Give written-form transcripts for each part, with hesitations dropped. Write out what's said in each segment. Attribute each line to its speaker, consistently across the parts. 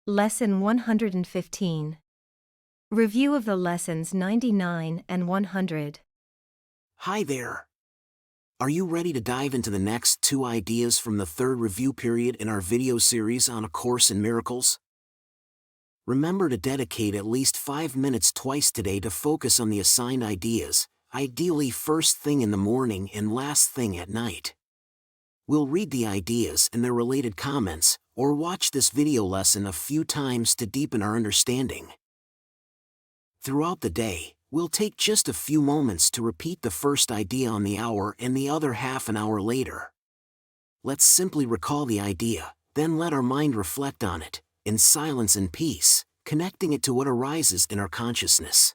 Speaker 1: Lesson 115. Review of the lessons 99 and 100.
Speaker 2: Hi there. Are you ready to dive into the next 2 ideas from the third review period in our video series on A Course in Miracles? Remember to dedicate at least 5 minutes twice today to focus on the assigned ideas, ideally first thing in the morning and last thing at night. We'll read the ideas and their related comments, or watch this video lesson a few times to deepen our understanding. Throughout the day, we'll take just a few moments to repeat the first idea on the hour and the other half an hour later. Let's simply recall the idea, then let our mind reflect on it, in silence and peace, connecting it to what arises in our consciousness.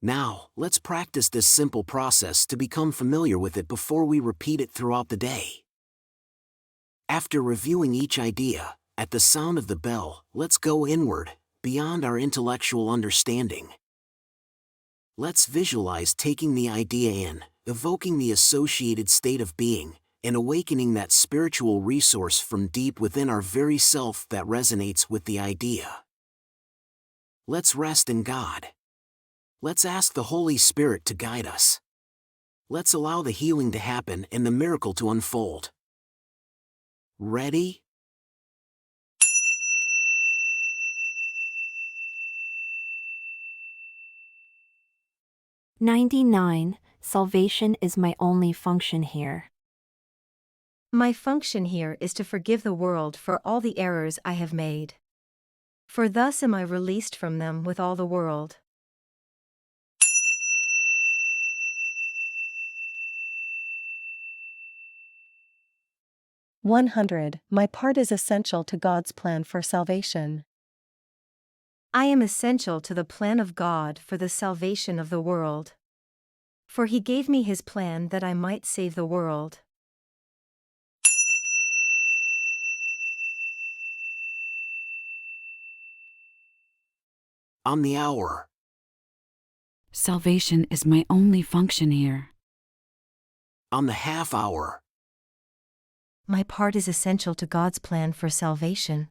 Speaker 2: Now, let's practice this simple process to become familiar with it before we repeat it throughout the day. After reviewing each idea, at the sound of the bell, let's go inward, beyond our intellectual understanding. Let's visualize taking the idea in, evoking the associated state of being, and awakening that spiritual resource from deep within our very self that resonates with the idea. Let's rest in God. Let's ask the Holy Spirit to guide us. Let's allow the healing to happen and the miracle to unfold. Ready?
Speaker 3: "99. Salvation is my only function here.
Speaker 1: My function here is to forgive the world for all the errors I have made. For thus am I released from them with all the world. 100. My part is essential to God's plan for salvation. I am essential to the plan of God for the salvation of the world. For He gave me His plan that I might save the world.
Speaker 2: On the hour.
Speaker 4: Salvation is my only function here.
Speaker 2: On the half hour.
Speaker 1: My part is essential to God's plan for salvation.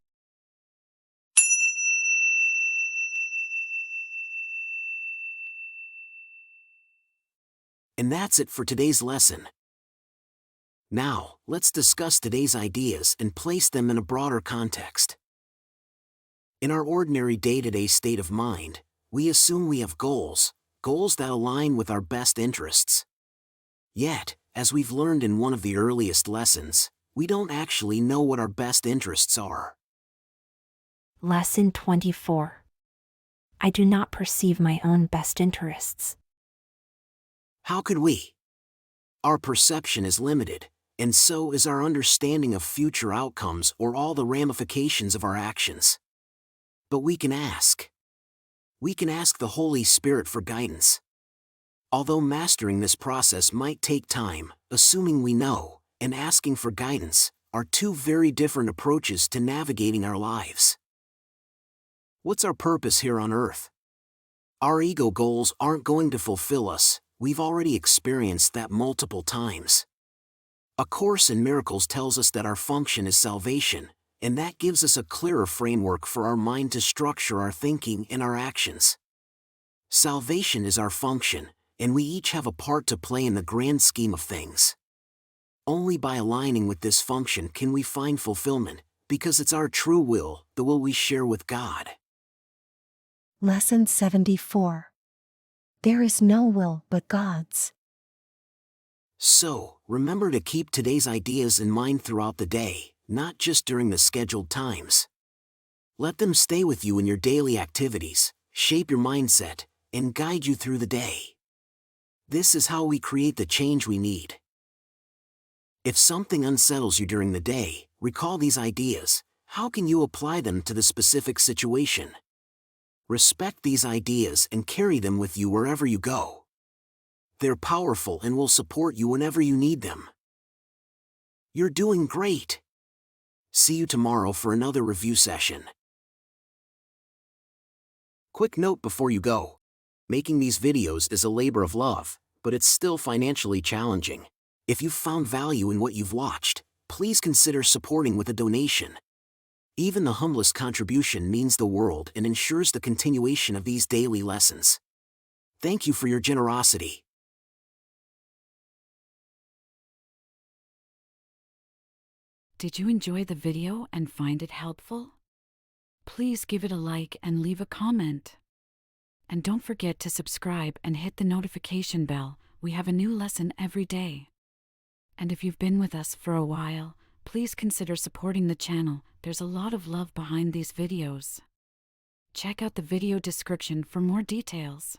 Speaker 2: And that's it for today's lesson. Now, let's discuss today's ideas and place them in a broader context. In our ordinary day-to-day state of mind, we assume we have goals that align with our best interests. Yet, as we've learned in one of the earliest lessons, we don't actually know what our best interests are.
Speaker 3: Lesson 24. I do not perceive my own best interests.
Speaker 2: How could we? Our perception is limited, and so is our understanding of future outcomes or all the ramifications of our actions. But we can ask. We can ask the Holy Spirit for guidance. Although mastering this process might take time, assuming we know, and asking for guidance, are two very different approaches to navigating our lives. What's our purpose here on earth? Our ego goals aren't going to fulfill us. We've already experienced that multiple times. A Course in Miracles tells us that our function is salvation, and that gives us a clearer framework for our mind to structure our thinking and our actions. Salvation is our function, and we each have a part to play in the grand scheme of things. Only by aligning with this function can we find fulfillment, because it's our true will, the will we share with God.
Speaker 1: Lesson 74. There is no will but God's.
Speaker 2: So, remember to keep today's ideas in mind throughout the day, not just during the scheduled times. Let them stay with you in your daily activities, shape your mindset, and guide you through the day. This is how we create the change we need. If something unsettles you during the day, recall these ideas. How can you apply them to the specific situation? Respect these ideas and carry them with you wherever you go. They're powerful and will support you whenever you need them. You're doing great. See you tomorrow for another review session. Quick note before you go. Making these videos is a labor of love, but it's still financially challenging. If you've found value in what you've watched, please consider supporting with a donation. Even the humblest contribution means the world and ensures the continuation of these daily lessons. Thank you for your generosity.
Speaker 4: Did you enjoy the video and find it helpful? Please give it a like and leave a comment. And don't forget to subscribe and hit the notification bell. We have a new lesson every day. And if you've been with us for a while, please consider supporting the channel. There's a lot of love behind these videos. Check out the video description for more details.